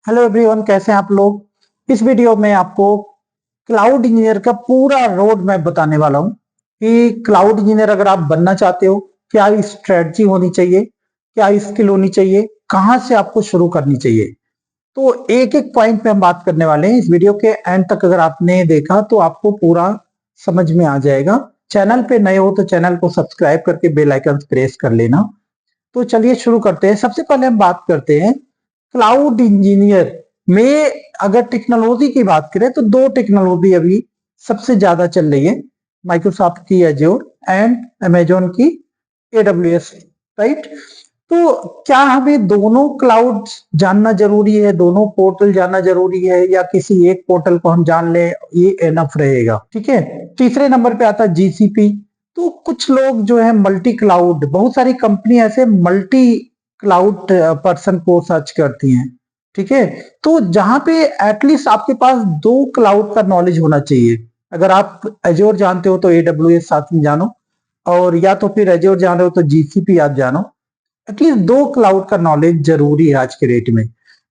Hello everyone, कैसे हैं आप लोग। इस वीडियो में आपको क्लाउड इंजीनियर का पूरा रोड मैप बताने वाला हूं कि क्लाउड इंजीनियर अगर आप बनना चाहते हो, क्या स्ट्रेटजी होनी चाहिए, क्या स्किल होनी चाहिए, कहां से आपको शुरू करनी चाहिए। तो एक एक पॉइंट पे हम बात करने वाले हैं। इस वीडियो के एंड तक अगर आपने देखा तो आपको पूरा समझ में आ जाएगा। चैनल पे नए हो तो चैनल को सब्सक्राइब करके बेल आइकन प्रेस कर लेना। तो चलिए शुरू करते हैं। सबसे पहले हम बात करते हैं क्लाउड इंजीनियर में। अगर टेक्नोलॉजी की बात करें तो दो टेक्नोलॉजी अभी सबसे ज्यादा चल रही है, माइक्रोसॉफ्ट की एज्योर एंड अमेजोन की एडब्ल्यूएस, राइट। तो क्या हमें दोनों क्लाउड जानना जरूरी है, दोनों पोर्टल जानना जरूरी है, या किसी एक पोर्टल को हम जान ले ये एनफ रहेगा। ठीक है। तीसरे नंबर पे आता है जीसीपी। तो कुछ लोग जो है मल्टी क्लाउड, बहुत सारी कंपनी ऐसे मल्टी क्लाउड पर्सन को सर्च करती हैं। ठीक है। तो जहां पे एटलीस्ट आपके पास दो क्लाउड का नॉलेज होना चाहिए। अगर आप एज्योर जानते हो तो एडब्ल्यूएस साथ में जानो, और या तो फिर एज्योर जान रहे हो तो जीसीपी आप जानो। एटलीस्ट दो क्लाउड का नॉलेज जरूरी है आज के डेट में।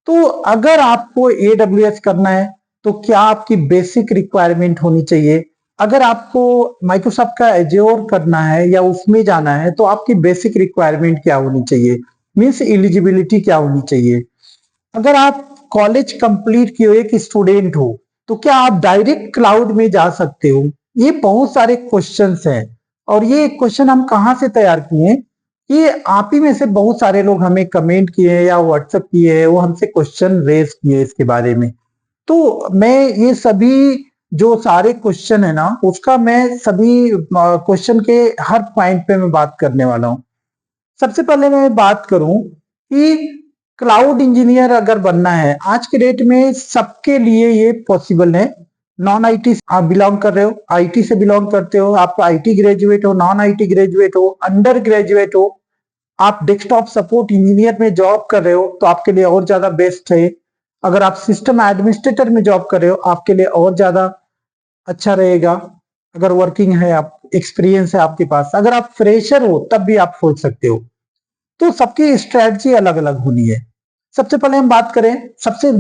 तो अगर आपको एडब्ल्यूएस करना है तो क्या आपकी बेसिक रिक्वायरमेंट होनी चाहिए। अगर आपको माइक्रोसॉफ्ट का एज्योर करना है या उसमें जाना है तो आपकी बेसिक रिक्वायरमेंट क्या होनी चाहिए, मीन्स एलिजिबिलिटी क्या होनी चाहिए। अगर आप कॉलेज कंप्लीट किए एक स्टूडेंट हो तो क्या आप डायरेक्ट क्लाउड में जा सकते हो। ये बहुत सारे क्वेश्चंस हैं, और ये क्वेश्चन हम कहाँ से तैयार किए हैं, ये आप ही में से बहुत सारे लोग हमें कमेंट किए या व्हाट्सएप किए हैं, वो हमसे क्वेश्चन रेज किए इसके बारे में। तो मैं ये सभी जो सारे क्वेश्चन है ना, उसका मैं सभी क्वेश्चन के हर पॉइंट पे मैं बात करने वाला हूँ। सबसे पहले मैं बात करूं कि क्लाउड इंजीनियर अगर बनना है आज के डेट में सबके लिए ये पॉसिबल है। नॉन आईटी आप बिलोंग कर रहे हो, आईटी से बिलोंग करते हो, आप आईटी ग्रेजुएट हो, नॉन आईटी ग्रेजुएट हो, अंडर ग्रेजुएट हो, आप डेस्कटॉप सपोर्ट इंजीनियर में जॉब कर रहे हो तो आपके लिए और ज्यादा बेस्ट है। अगर आप सिस्टम एडमिनिस्ट्रेटर में जॉब कर रहे हो आपके लिए और ज्यादा अच्छा रहेगा। अगर वर्किंग है, आप एक्सपीरियंस है आपके पास, अगर आप फ्रेशर हो तब भी आप सोच सकते हो। तो सबकी स्ट्रेटजी अलग अलग होनी है। सबसे पहले हम बात करें सबसे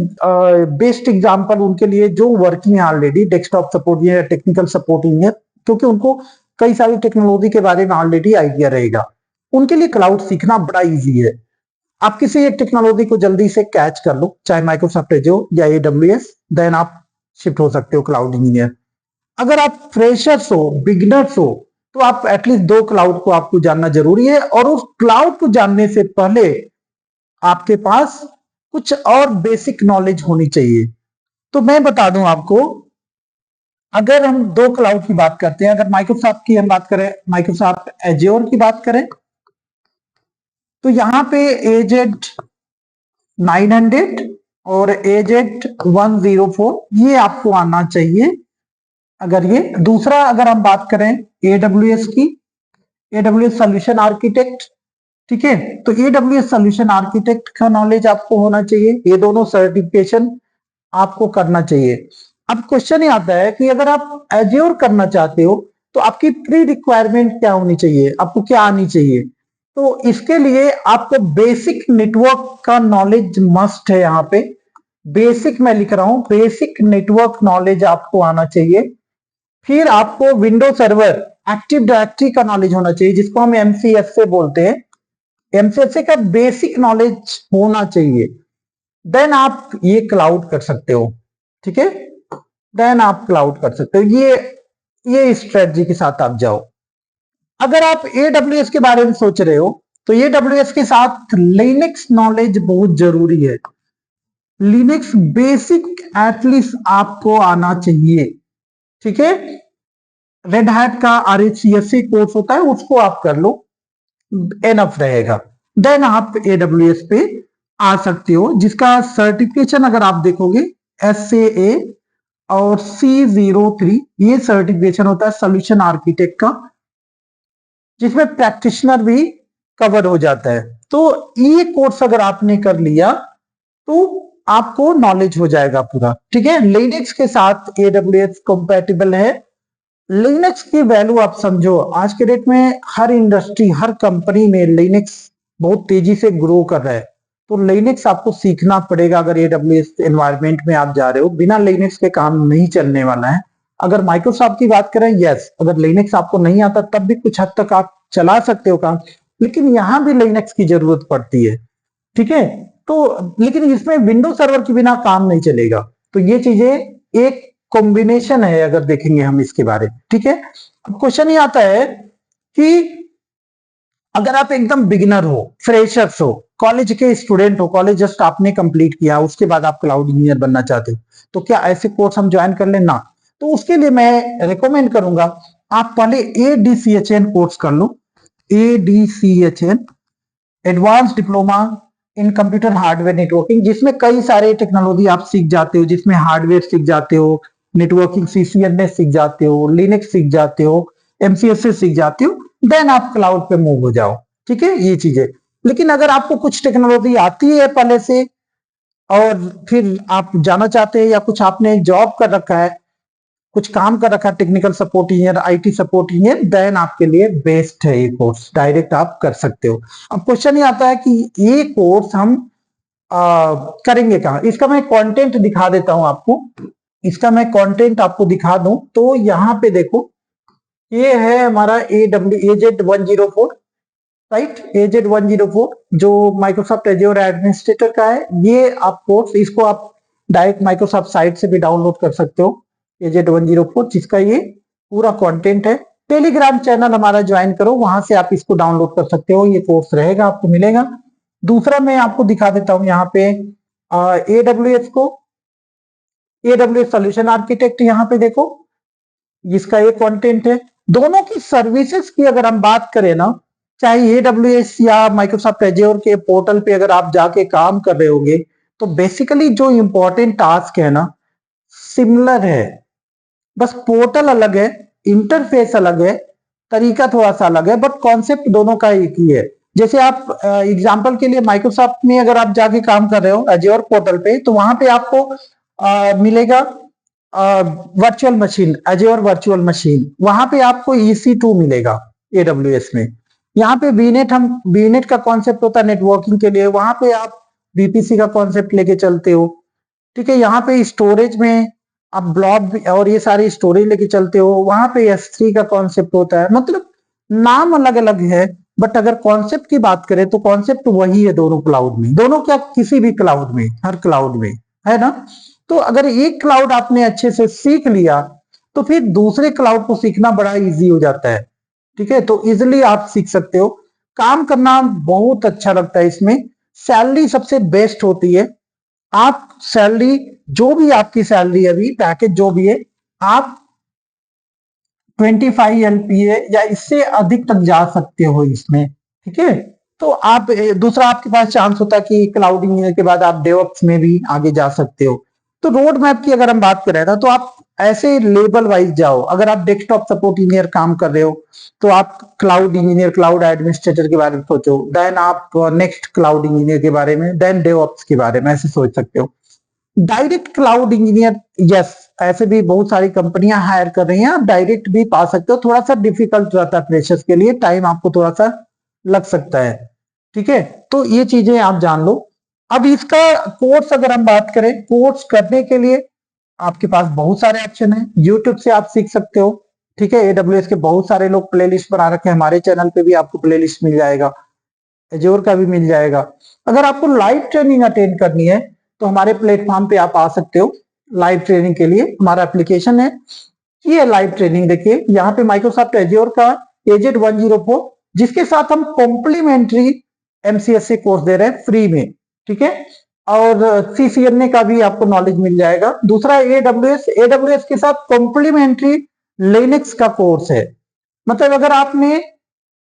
बेस्ट एग्जांपल उनके लिए जो वर्किंग है ऑलरेडी डेस्कटॉप सपोर्ट या टेक्निकल सपोर्टिंग है, क्योंकि उनको कई सारी टेक्नोलॉजी के बारे में ऑलरेडी आइडिया रहेगा। उनके लिए क्लाउड सीखना बड़ा इजी है। आप किसी एक टेक्नोलॉजी को जल्दी से कैच कर लो, चाहे माइक्रोसॉफ्ट एज्योर या एडब्ल्यूएस, देन आप शिफ्ट हो सकते हो क्लाउड इंजीनियर। अगर आप फ्रेशर्स हो, बिगिनर्स हो, तो आप एटलीस्ट दो क्लाउड को आपको जानना जरूरी है, और उस क्लाउड को जानने से पहले आपके पास कुछ और बेसिक नॉलेज होनी चाहिए। तो मैं बता दूं आपको, अगर हम दो क्लाउड की बात करते हैं, अगर माइक्रोसॉफ्ट की हम बात करें, माइक्रोसॉफ्ट एज्योर की बात करें, तो यहां पे एजेड 900 और एजेड 104 ये आपको आना चाहिए। अगर ये दूसरा, अगर हम बात करें एडब्ल्यूएस की, एडब्ल्यूएस सोल्यूशन आर्किटेक्ट, ठीक है, तो एडब्ल्यूएस सोल्यूशन आर्किटेक्ट का नॉलेज आपको होना चाहिए। ये दोनों सर्टिफिकेशन आपको करना चाहिए। अब क्वेश्चन ये आता है कि अगर आप एज्योर करना चाहते हो तो आपकी प्री रिक्वायरमेंट क्या होनी चाहिए, आपको क्या आनी चाहिए। तो इसके लिए आपको बेसिक नेटवर्क का नॉलेज मस्ट है। यहाँ पे बेसिक मैं लिख रहा हूं, बेसिक नेटवर्क नॉलेज आपको आना चाहिए। फिर आपको विंडो सर्वर एक्टिव डायरेक्टरी का नॉलेज होना चाहिए, जिसको हम एमसीएस से बोलते हैं। एमसीएस का बेसिक नॉलेज होना चाहिए। देन आप ये क्लाउड कर सकते हो। ठीक है, देन आप क्लाउड कर सकते हो। ये स्ट्रेटजी के साथ आप जाओ। अगर आप एडब्ल्यूएस के बारे में सोच रहे हो तो एडब्ल्यूएस के साथ लिनक्स नॉलेज बहुत जरूरी है। लिनक्स बेसिक एटलीस्ट आपको आना चाहिए। ठीक है, रेड हैट का आरएचसीएससी कोर्स होता है, उसको आप कर लो, एनफ रहेगा। देन आप एडब्ल्यूएस पे आ सकते हो, जिसका सर्टिफिकेशन अगर आप देखोगे SAA और C03, ये सर्टिफिकेशन होता है सोल्यूशन आर्किटेक्ट का, जिसमें प्रैक्टिशनर भी कवर हो जाता है। तो ये कोर्स अगर आपने कर लिया तो आपको नॉलेज हो जाएगा पूरा। ठीक है, लिनक्स के साथ एडब्ल्यूएस कंपैटिबल है। लिनक्स की वैल्यू आप समझो, आज के डेट में हर इंडस्ट्री, हर कंपनी में लिनक्स बहुत तेजी से ग्रो कर रहा है। तो लिनक्स आपको सीखना पड़ेगा। अगर AWS एनवायरनमेंट में आप जा रहे हो, बिना लिनक्स के काम नहीं चलने वाला है। अगर माइक्रोसॉफ्ट की बात करें, यस, अगर लिनक्स आपको नहीं आता तब भी कुछ हद तक आप चला सकते हो काम, लेकिन यहां भी लिनक्स की जरूरत पड़ती है, ठीक है। तो लेकिन इसमें विंडो सर्वर के बिना काम नहीं चलेगा। तो ये चीजें एक कॉम्बिनेशन है, अगर देखेंगे हम इसके बारे में, ठीक है। अब क्वेश्चन ये आता है कि अगर आप एकदम बिगिनर हो, फ्रेशर्स हो, कॉलेज के स्टूडेंट हो, कॉलेज जस्ट आपने कंप्लीट किया, उसके बाद आप क्लाउड इंजीनियर बनना चाहते हो, तो क्या ऐसे कोर्स हम ज्वाइन कर लें? ना। तो उसके लिए मैं रिकमेंड करूंगा आप पहले ADCHN कोर्स कर लो। ADCHN, advance diploma in computer hardware networking, जिसमें कई सारे टेक्नोलॉजी आप सीख जाते हो, जिसमें हार्डवेयर सीख जाते हो, नेटवर्किंग CCNA सीख जाते हो, लिनक्स सीख जाते हो, MCS सीख जाते हो, देन आप क्लाउड पे मूव हो जाओ, ठीक है, ये चीजें। लेकिन अगर आपको कुछ टेक्नोलॉजी आती है पहले से और फिर आप जाना चाहते हैं, या कुछ आपने जॉब कर रखा है, कुछ काम कर रखा है, technical support engineer, IT support engineer, then आपके लिए बेस्ट है ये कोर्स, डायरेक्ट आप कर सकते हो। अब क्वेश्चन ये आता है कि ये कोर्स हम करेंगे कहाँ? इसका मैं कंटेंट दिखा देता हूं आपको। इसका मैं कंटेंट आपको दिखा दूं तो यहाँ पे देखो, ये है हमारा AZ104, राइट, AZ104 जो माइक्रोसॉफ्ट एज्योर एडमिनिस्ट्रेटर का है। ये आप कोर्स, इसको आप डायरेक्ट माइक्रोसॉफ्ट साइट से भी डाउनलोड कर सकते हो, AZ104, जिसका ये पूरा कंटेंट है। टेलीग्राम चैनल हमारा ज्वाइन करो, वहां से आप इसको डाउनलोड कर सकते हो, ये कोर्स रहेगा, आपको मिलेगा। दूसरा मैं आपको दिखा देता हूं यहाँ पे AWS को, AWS सोल्यूशन आर्किटेक्ट, यहाँ पे देखो, जिसका ये कंटेंट है। दोनों की सर्विसेज की अगर हम बात करें ना, चाहे AWS या माइक्रोसॉफ्ट एज्योर के पोर्टल पे अगर आप जाके काम कर रहे होंगे, तो बेसिकली जो इंपॉर्टेंट टास्क है ना, सिमिलर है, बस पोर्टल अलग है, इंटरफेस अलग है, तरीका थोड़ा सा अलग है, बट कॉन्सेप्ट दोनों का एक ही है। जैसे आप एग्जांपल के लिए माइक्रोसॉफ्ट में अगर आप जाके काम कर रहे हो एज्योर पोर्टल पे, तो वहां पे आपको मिलेगा virtual machine, azure virtual machine, वहां पे आपको EC2 मिलेगा AWS में। यहाँ पे VNet, हम VNet का कॉन्सेप्ट होता है नेटवर्किंग के लिए, वहां पे आप VPC का कॉन्सेप्ट लेके चलते हो, ठीक है। यहाँ पे स्टोरेज में आप ब्लॉब और ये सारी स्टोरेज लेके चलते हो, वहां पे S3 का कॉन्सेप्ट होता है। मतलब नाम अलग अलग है, बट अगर कॉन्सेप्ट की बात करें तो कॉन्सेप्ट वही है दोनों क्लाउड में, दोनों क्या, किसी भी क्लाउड में, हर क्लाउड में, है ना। तो अगर एक क्लाउड आपने अच्छे से सीख लिया, तो फिर दूसरे क्लाउड को सीखना बड़ा इजी हो जाता है, ठीक है। तो इजिली आप सीख सकते हो, काम करना बहुत अच्छा लगता है इसमें। सैलरी सबसे बेस्ट होती है। आप सैलरी, जो भी आपकी सैलरी अभी पैकेज जो भी है, आप 25 LPA या इससे अधिक तक जा सकते हो इसमें, ठीक है। तो आप दूसरा आपके पास चांस होता है कि क्लाउड इंजीनियर के बाद आप डेवऑप्स में भी आगे जा सकते हो। तो रोड मैप की अगर हम बात करें ना, तो आप ऐसे लेवल वाइज जाओ। अगर आप डेस्कटॉप सपोर्ट इंजीनियर काम कर रहे हो, तो आप क्लाउड इंजीनियर, क्लाउड एडमिनिस्ट्रेटर के बारे में सोचो, देन आप नेक्स्ट क्लाउड इंजीनियर के बारे में, देन डेवऑप्स के बारे में, ऐसे सोच सकते हो। डायरेक्ट क्लाउड इंजीनियर, यस, ऐसे भी बहुत सारी कंपनियां हायर कर रही हैं, आप डायरेक्ट भी पा सकते हो। थोड़ा सा डिफिकल्ट रहता है फ्रेशर्स के लिए, टाइम आपको थोड़ा सा लग सकता है, ठीक है। तो ये चीजें आप जान लो। अब इसका कोर्स अगर हम बात करें, कोर्स करने के लिए आपके पास बहुत सारे ऑप्शन है। यूट्यूब से आप सीख सकते हो, ठीक है। AWS के बहुत सारे लोग प्लेलिस्ट बना रखे हैं, हमारे चैनल पे भी आपको प्लेलिस्ट मिल जाएगा, एज्योर का भी मिल जाएगा। अगर आपको लाइव ट्रेनिंग अटेंड करनी है, तो हमारे प्लेटफॉर्म पे आप आ सकते हो लाइव ट्रेनिंग के लिए। हमारा एप्लीकेशन है, ये लाइव ट्रेनिंग देखिए, यहाँ पे माइक्रोसॉफ्ट एज्योर का AZ104, जिसके साथ हम कॉम्प्लीमेंट्री MCSA कोर्स दे रहे हैं फ्री में, ठीक है। और CCNA का भी आपको नॉलेज मिल जाएगा। दूसरा AWS के साथ कॉम्प्लीमेंट्री लिनक्स का कोर्स है। मतलब अगर आपने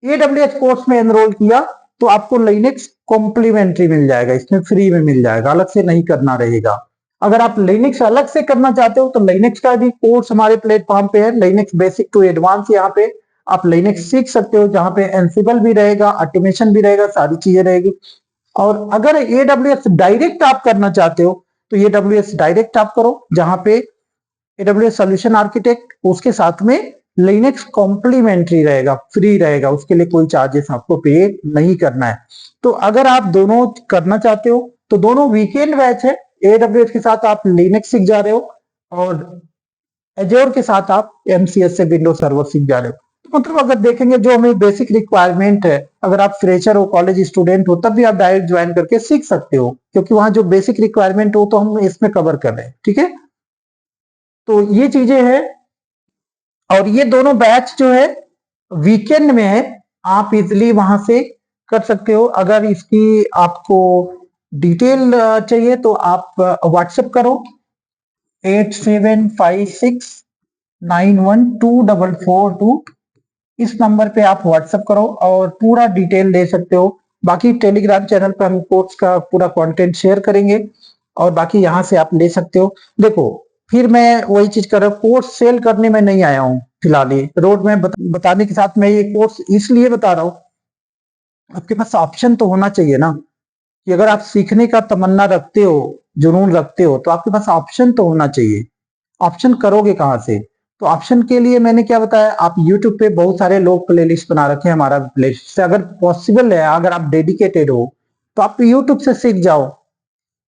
AWS कोर्स में एनरोल किया, तो आपको लिनक्स कॉम्प्लीमेंट्री मिल जाएगा, इसमें फ्री में मिल जाएगा, अलग से नहीं करना रहेगा। अगर आप लिनक्स अलग से करना चाहते हो, तो लिनक्स का भी कोर्स हमारे प्लेटफॉर्म पे है, लिनक्स बेसिक टू एडवांस। यहाँ पे आप लिनक्स सीख सकते हो, जहाँ पे एंसिबल भी रहेगा, ऑटोमेशन भी रहेगा, सारी चीजें रहेगी। और अगर AWS डायरेक्ट आप करना चाहते हो, तो AWS डायरेक्ट आप करो, जहां पे AWS सोल्यूशन आर्किटेक्ट, उसके साथ में लिनक्स कॉम्प्लीमेंट्री रहेगा, फ्री रहेगा, उसके लिए कोई चार्जेस आपको पे नहीं करना है। तो अगर आप दोनों करना चाहते हो तो दोनों वीकेंड बैच है। एडब्ल्यूएस के साथ आप लिनक्स सीख जा रहे हो और एज्योर के साथ आप एमसीएस से विंडोज सर्वर सीख जा रहे हो। तो मतलब अगर देखेंगे जो हमें बेसिक रिक्वायरमेंट है, अगर आप फ्रेशर हो, कॉलेज स्टूडेंट हो, तब भी आप डायरेक्ट ज्वाइन करके सीख सकते हो, क्योंकि वहां जो बेसिक रिक्वायरमेंट हो तो हम इसमें कवर कर रहे हैं। ठीक है, तो ये चीजें हैं। और ये दोनों बैच जो है वीकेंड में है, आप इजिली वहां से कर सकते हो। अगर इसकी आपको डिटेल चाहिए तो आप व्हाट्सएप करो 8756912442। इस नंबर पे आप व्हाट्सएप करो और पूरा डिटेल ले सकते हो। बाकी टेलीग्राम चैनल पे हम कोर्स का पूरा कंटेंट शेयर करेंगे और बाकी यहाँ से आप ले सकते हो। देखो, फिर मैं वही चीज कर रहा हूँ, कोर्स सेल करने में नहीं आया हूँ फिलहाल। ये रोड में बताने के साथ मैं ये कोर्स इसलिए बता रहा हूँ, आपके पास ऑप्शन तो होना चाहिए ना, कि अगर आप सीखने का तमन्ना रखते हो, जुनून रखते हो, तो आपके पास ऑप्शन तो होना चाहिए। ऑप्शन करोगे कहां से? तो ऑप्शन के लिए मैंने क्या बताया, आप YouTube पे बहुत सारे लोग प्लेलिस्ट बना रखे हैं, हमारा प्लेलिस्ट से अगर पॉसिबल है, अगर आप डेडिकेटेड हो तो आप YouTube से सीख जाओ।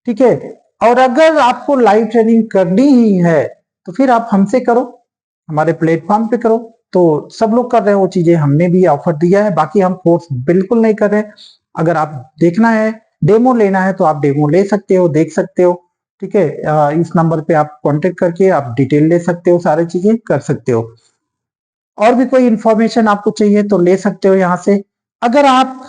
ठीक है, और अगर आपको लाइव ट्रेनिंग करनी ही है तो फिर आप हमसे करो, हमारे प्लेटफॉर्म पे करो। तो सब लोग कर रहे हैं वो चीजें, हमने भी ऑफर दिया है। बाकी हम फोर्स बिल्कुल नहीं कर रहे। अगर आप देखना है, डेमो लेना है, तो आप डेमो ले सकते हो, देख सकते हो। ठीक है, इस नंबर पे आप कांटेक्ट करके आप डिटेल ले सकते हो, सारी चीजें कर सकते हो। और भी कोई इंफॉर्मेशन आपको चाहिए तो ले सकते हो यहाँ से। अगर आप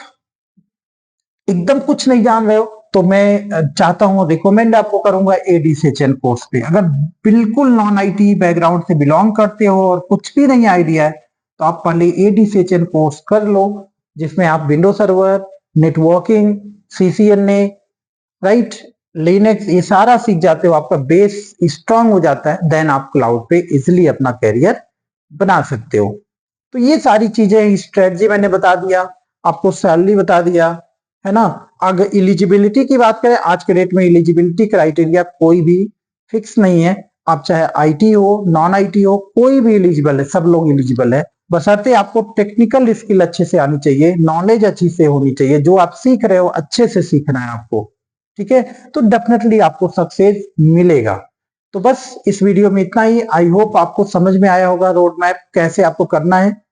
एकदम कुछ नहीं जान रहे हो तो मैं चाहता हूं, रिकमेंड आपको करूंगा एडीसेचन कोर्स पे। अगर बिल्कुल नॉन आईटी बैकग्राउंड से बिलोंग करते हो और कुछ भी नहीं आइडिया है, तो आप पहले एडीसेचन कोर्स कर लो, जिसमें आप window server, networking, CCNA, right, Linux, ये सारा सीख जाते हो, आपका बेस स्ट्रांग हो जाता है। देन आप क्लाउड पे इजिली अपना करियर बना सकते हो। तो ये सारी चीजें, स्ट्रेटजी मैंने बता दिया आपको, सैलरी बता दिया, है ना। अगर इलिजिबिलिटी की बात करें, आज के डेट में इलिजिबिलिटी क्राइटेरिया कोई भी फिक्स नहीं है। आप चाहे आईटी हो, नॉन आईटी हो, कोई भी एलिजिबल है, सब लोग एलिजिबल है। बशर्ते आपको टेक्निकल स्किल अच्छे से आनी चाहिए, नॉलेज अच्छी से होनी चाहिए, जो आप सीख रहे हो अच्छे से सीखना है आपको। ठीक है, तो डेफिनेटली आपको सक्सेस मिलेगा। तो बस इस वीडियो में इतना ही। आई होप आपको समझ में आया होगा रोड मैप कैसे आपको करना है।